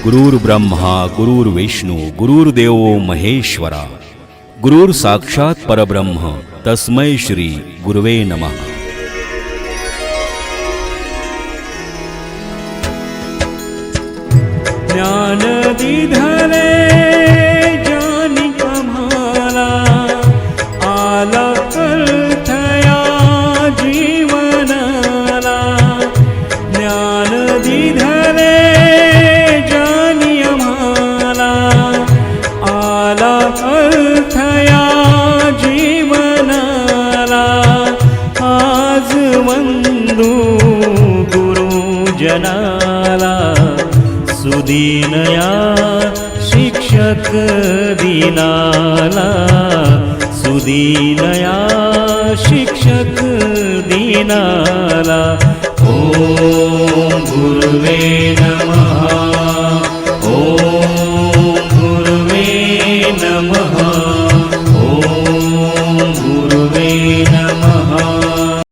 गुरुर्ब्रह्मा गुरुर्विष्णू गुरुर्देव महेश्वरा गुरुर साक्षात परब्रह्म तस्मै श्री गुरुवे नमः. ज्ञान दिधले जानी आम्हाला आला अर्थया जीवनाला. ज्ञान दिधले जानी आम्हाला आला अर्थया जीवनाला. आज वंदू गुरुजनाला सुदीनया शिक्षक दीनाला. सुदीनया शिक्षक दीनाला. ओम गुरुवे नमः. ओम गुरुवे नमः. ओम